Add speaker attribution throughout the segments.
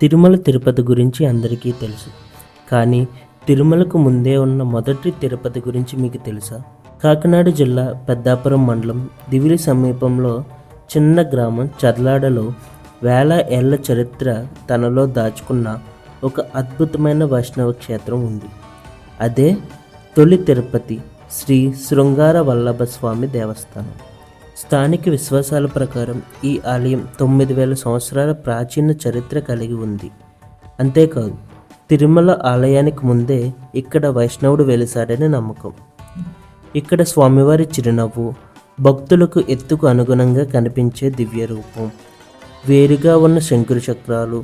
Speaker 1: తిరుమల తిరుపతి గురించి అందరికీ తెలుసు. కానీ తిరుమలకు ముందే ఉన్న మొదటి తిరుపతి గురించి మీకు తెలుసా? కాకినాడ జిల్లా పెద్దాపురం మండలం దివిలి సమీపంలో చిన్న గ్రామం చర్లాడలో వేల ఏళ్ల చరిత్ర తనలో దాచుకున్న ఒక అద్భుతమైన వైష్ణవ క్షేత్రం ఉంది. అదే తొలి తిరుపతి శ్రీ శృంగార వల్లభ స్వామి దేవస్థానం. స్థానిక విశ్వాసాల ప్రకారం ఈ ఆలయం 9000 సంవత్సరాల ప్రాచీన చరిత్ర కలిగి ఉంది. అంతేకాదు, తిరుమల ఆలయానికి ముందే ఇక్కడ వైష్ణవుడు వెలిసాడని నమ్మకం. ఇక్కడ స్వామివారి చిరునవ్వు, భక్తులకు ఎత్తుకు అనుగుణంగా కనిపించే దివ్య రూపం, వేరుగా ఉన్న శంకుర చక్రాలు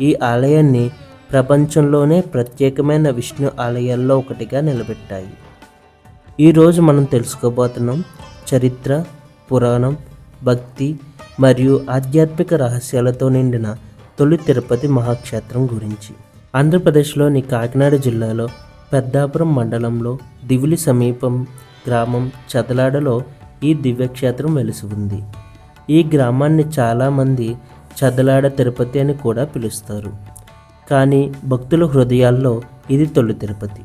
Speaker 1: ఈ ఆలయాన్ని ప్రపంచంలోనే ప్రత్యేకమైన విష్ణు ఆలయాల్లో ఒకటిగా నిలబెట్టాయి. ఈరోజు మనం తెలుసుకోబోతున్నాం చరిత్ర, పురాణం, భక్తి మరియు ఆధ్యాత్మిక రహస్యాలతో నిండిన తొలి తిరుపతి మహాక్షేత్రం గురించి. ఆంధ్రప్రదేశ్లోని కాకినాడ జిల్లాలో పెద్దాపురం మండలంలో దివిలి సమీపం గ్రామం చదలాడలో ఈ దివ్యక్షేత్రం వెలిసి ఉంది. ఈ గ్రామాన్ని చాలామంది చదలాడ తిరుపతి అని కూడా పిలుస్తారు. కానీ భక్తుల హృదయాల్లో ఇది తొలి తిరుపతి.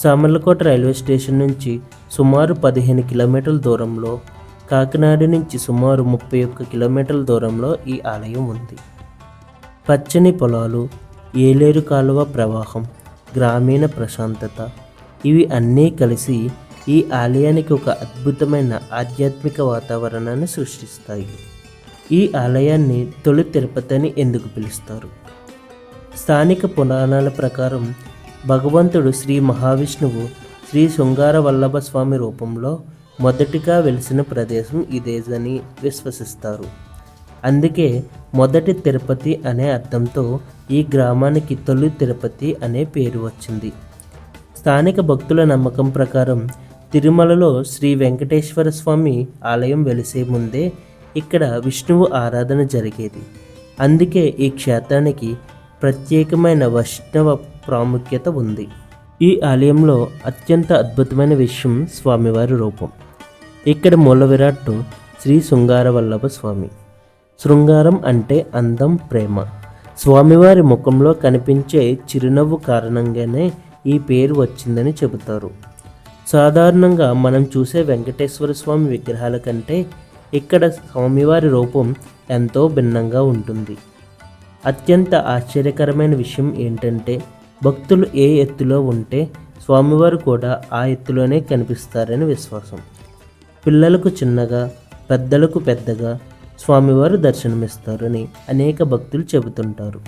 Speaker 1: సామర్లకోట రైల్వే స్టేషన్ నుంచి సుమారు 15 కిలోమీటర్ల దూరంలో, కాకినాడ నుంచి సుమారు 31 కిలోమీటర్ల దూరంలో ఈ ఆలయం ఉంది. పచ్చని పొలాలు, ఏలేరు కాలువ ప్రవాహం, గ్రామీణ ప్రశాంతత ఇవి అన్నీ కలిసి ఈ ఆలయానికి ఒక అద్భుతమైన ఆధ్యాత్మిక వాతావరణాన్ని సృష్టిస్తాయి. ఈ ఆలయాన్ని తొలి తిరుపతి అని ఎందుకు పిలుస్తారు? స్థానిక పురాణాల ప్రకారం భగవంతుడు శ్రీ మహావిష్ణువు శ్రీ శృంగార వల్లభ స్వామి రూపంలో మొదటిగా వెలిసిన ప్రదేశం ఇదేదని విశ్వసిస్తారు. అందుకే మొదటి తిరుపతి అనే అర్థంతో ఈ గ్రామానికి తొలి తిరుపతి అనే పేరు వచ్చింది. స్థానిక భక్తుల నమ్మకం ప్రకారం తిరుమలలో శ్రీ వెంకటేశ్వర స్వామి ఆలయం వెలిసే ముందే ఇక్కడ విష్ణువు ఆరాధన జరిగేది. అందుకే ఈ క్షేత్రానికి ప్రత్యేకమైన వైష్ణవ ప్రాముఖ్యత ఉంది. ఈ ఆలయంలో అత్యంత అద్భుతమైన విషయం స్వామివారి రూపం. ఇక్కడ మూల విరాట్టు శ్రీ శృంగార వల్లభ స్వామి. శృంగారం అంటే అందం, ప్రేమ. స్వామివారి ముఖంలో కనిపించే చిరునవ్వు కారణంగానే ఈ పేరు వచ్చిందని చెబుతారు. సాధారణంగా మనం చూసే వెంకటేశ్వర స్వామి విగ్రహాల కంటే ఇక్కడ స్వామివారి రూపం ఎంతో భిన్నంగా ఉంటుంది. అత్యంత ఆశ్చర్యకరమైన విషయం ఏంటంటే భక్తులు ఏ ఎత్తులో ఉంటే స్వామివారు కూడా ఆ ఎత్తులోనే కనిపిస్తారని విశ్వాసం. పిల్లలకు చిన్నగా, పెద్దలకు పెద్దగా స్వామివారు దర్శనమిస్తారని అనేక భక్తులు చెబుతుంటారు.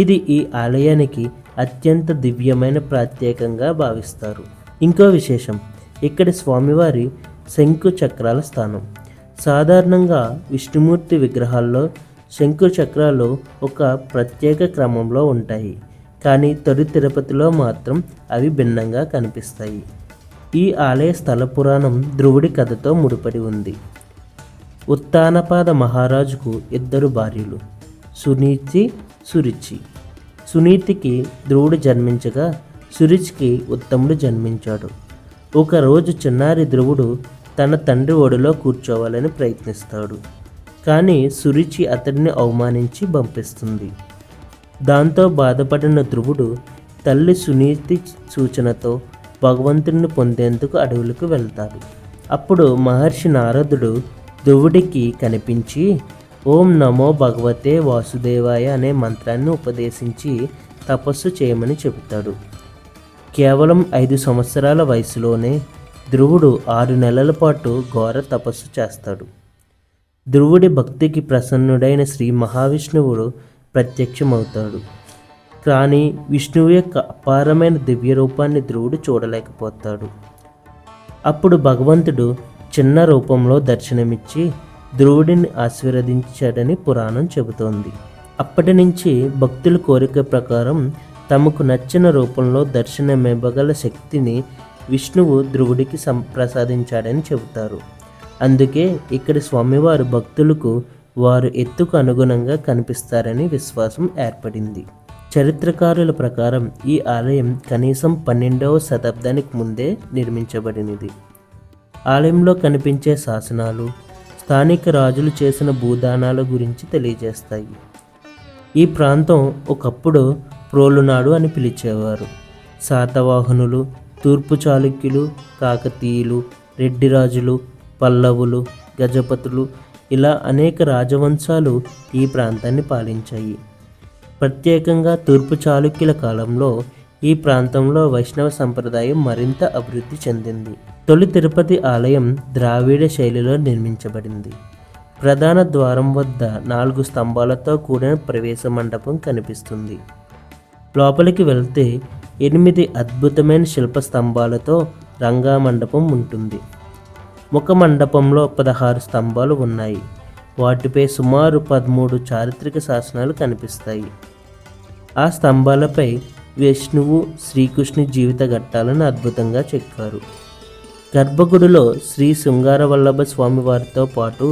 Speaker 1: ఇది ఈ ఆలయానికి అత్యంత దివ్యమైన ప్రత్యేకంగా భావిస్తారు. ఇంకో విశేషం, ఇక్కడ స్వామివారి శంకు చక్రాల స్థానం. సాధారణంగా విష్ణుమూర్తి విగ్రహాల్లో శంకు చక్రాలు ఒక ప్రత్యేక క్రమంలో ఉంటాయి. కానీ తొలి తిరుపతిలో మాత్రం అవి భిన్నంగా కనిపిస్తాయి. ఈ ఆలయ స్థల పురాణం ధ్రువుడి కథతో ముడిపడి ఉంది. ఉత్తానపాద మహారాజుకు 2 భార్యలు, సునీతి, సురుచి. సునీతికి ధ్రువుడు జన్మించగా సురుచికి ఉత్తముడు జన్మించాడు. ఒకరోజు చిన్నారి ధ్రువుడు తన తండ్రి ఒడిలో కూర్చోవాలని ప్రయత్నిస్తాడు. కానీ సురుచి అతడిని అవమానించి పంపిస్తుంది. దాంతో బాధపడిన ధ్రువుడు తల్లి సునీతి సూచనతో భగవంతుడిని పొందేందుకు అడవులకు వెళ్తాడు. అప్పుడు మహర్షి నారదుడు ధ్రువుడికి కనిపించి ఓం నమో భగవతే వాసుదేవాయ అనే మంత్రాన్ని ఉపదేశించి తపస్సు చేయమని చెబుతాడు. కేవలం 5 సంవత్సరాల వయసులోనే ధ్రువుడు 6 నెలల పాటు ఘోర తపస్సు చేస్తాడు. ధ్రువుడి భక్తికి ప్రసన్నుడైన శ్రీ మహావిష్ణువుడు ప్రత్యక్షమవుతాడు. కానీ విష్ణువు యొక్క అపారమైన దివ్య రూపాన్ని ధ్రువుడు చూడలేకపోతాడు. అప్పుడు భగవంతుడు చిన్న రూపంలో దర్శనమిచ్చి ధ్రువుడిని ఆశీర్వదించాడని పురాణం చెబుతోంది. అప్పటి నుంచి భక్తుల కోరిక ప్రకారం తమకు నచ్చిన రూపంలో దర్శనమివ్వగల శక్తిని విష్ణువు ధ్రువుడికి ప్రసాదించాడని చెబుతారు. అందుకే ఇక్కడ స్వామివారు భక్తులకు వారు ఎత్తుకు అనుగుణంగా కనిపిస్తారని విశ్వాసం ఏర్పడింది. చరిత్రకారుల ప్రకారం ఈ ఆలయం కనీసం 12వ శతాబ్దానికి ముందే నిర్మించబడినది. ఆలయంలో కనిపించే శాసనాలు స్థానిక రాజులు చేసిన భూదానాల గురించి తెలియజేస్తాయి. ఈ ప్రాంతం ఒకప్పుడు ప్రోలునాడు అని పిలిచేవారు. శాతవాహనులు, తూర్పు చాళుక్యులు, కాకతీయులు, రెడ్డి రాజులు, పల్లవులు, గజపతులు ఇలా అనేక రాజవంశాలు ఈ ప్రాంతాన్ని పాలించాయి. ప్రత్యేకంగా తూర్పు చాళుక్యుల కాలంలో ఈ ప్రాంతంలో వైష్ణవ సంప్రదాయం మరింత అభివృద్ధి చెందింది. తొలి తిరుపతి ఆలయం ద్రావిడ శైలిలో నిర్మించబడింది. ప్రధాన ద్వారం వద్ద 4 స్తంభాలతో కూడిన ప్రవేశ మండపం కనిపిస్తుంది. లోపలికి వెళ్తే 8 అద్భుతమైన శిల్ప స్తంభాలతో రంగా మండపం ఉంటుంది. ముఖ మండపంలో 16 స్తంభాలు ఉన్నాయి. వాటిపై సుమారు 13 చారిత్రక శాసనాలు కనిపిస్తాయి. ఆ స్తంభాలపై విష్ణువు, శ్రీకృష్ణు జీవిత ఘట్టాలను అద్భుతంగా చెక్కారు. గర్భగుడిలో శ్రీ శృంగార వల్లభ స్వామి వారితో పాటు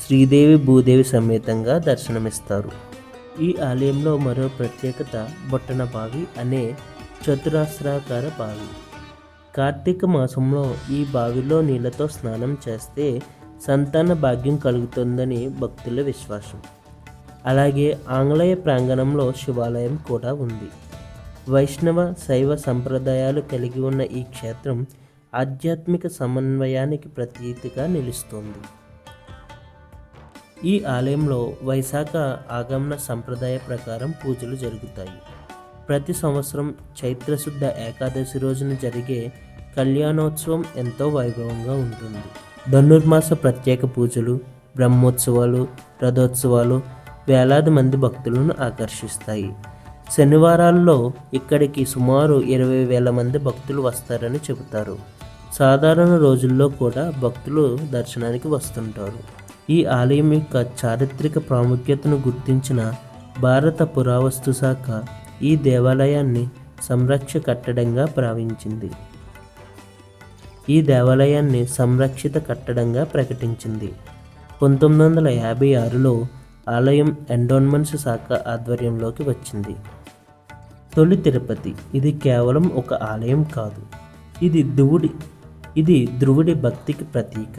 Speaker 1: శ్రీదేవి, భూదేవి సమేతంగా దర్శనమిస్తారు. ఈ ఆలయంలో మరో ప్రత్యేకత బొట్టన బావి అనే చతురస్రాకార బావి. కార్తీక మాసంలో ఈ బావిలో నీళ్లతో స్నానం చేస్తే సంతాన భాగ్యం కలుగుతుందని భక్తుల విశ్వాసం. అలాగే ఆంగ్లేయ ప్రాంగణంలో శివాలయం కూడా ఉంది. వైష్ణవ, శైవ సంప్రదాయాలు కలిగి ఉన్న ఈ క్షేత్రం ఆధ్యాత్మిక సమన్వయానికి ప్రతీతిగా నిలుస్తోంది. ఈ ఆలయంలో వైశాఖ ఆగమన సంప్రదాయ ప్రకారం పూజలు జరుగుతాయి. ప్రతి సంవత్సరం చైత్రశుద్ధ ఏకాదశి రోజున జరిగే కళ్యాణోత్సవం ఎంతో వైభవంగా ఉంటుంది. ధనుర్మాస ప్రత్యేక పూజలు, బ్రహ్మోత్సవాలు, రథోత్సవాలు వేలాది మంది భక్తులను ఆకర్షిస్తాయి. శనివారాల్లో ఇక్కడికి సుమారు 20,000 మంది భక్తులు వస్తారని చెబుతారు. సాధారణ రోజుల్లో కూడా భక్తులు దర్శనానికి వస్తుంటారు. ఈ ఆలయం యొక్క చారిత్రక ప్రాముఖ్యతను గుర్తించిన భారత పురావస్తు శాఖ ఈ దేవాలయాన్ని సంరక్షిత కట్టడంగా ప్రకటించింది. 1956లో ఆలయం ఎండోన్మెంట్స్ శాఖ ఆధ్వర్యంలోకి వచ్చింది. తొలి తిరుపతి ఇది కేవలం ఒక ఆలయం కాదు, ఇది ధ్రువుడి భక్తికి ప్రతీక,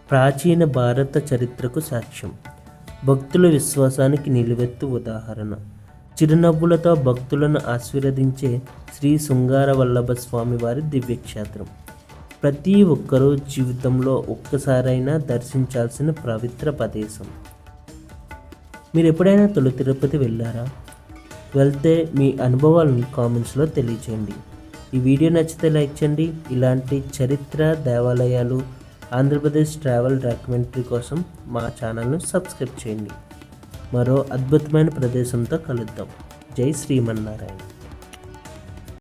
Speaker 1: ప్రాచీన భారత చరిత్రకు సాక్ష్యం, భక్తుల విశ్వాసానికి నిలువెత్తు ఉదాహరణ. చిరునవ్వులతో భక్తులను ఆశీర్వదించే శ్రీ శృంగార వల్లభ స్వామి వారి దివ్యక్షేత్రం. ప్రతి ఒక్కరూ జీవితంలో ఒక్కసారైనా దర్శించాల్సిన పవిత్ర ప్రదేశం. మీరు ఎప్పుడైనా తొలి తిరుపతి వెళ్ళారా? వెళ్తే మీ అనుభవాలను కామెంట్స్లో తెలియచేయండి. ఈ వీడియో నచ్చితే లైక్ చేయండి. ఇలాంటి చరిత్ర, దేవాలయాలు, ఆంధ్రప్రదేశ్ ట్రావెల్ డాక్యుమెంటరీ కోసం మా ఛానల్ను సబ్స్క్రైబ్ చేయండి. మరో అద్భుతమైన ప్రదేశంతో కలుద్దాం. జై శ్రీమన్నారాయణ.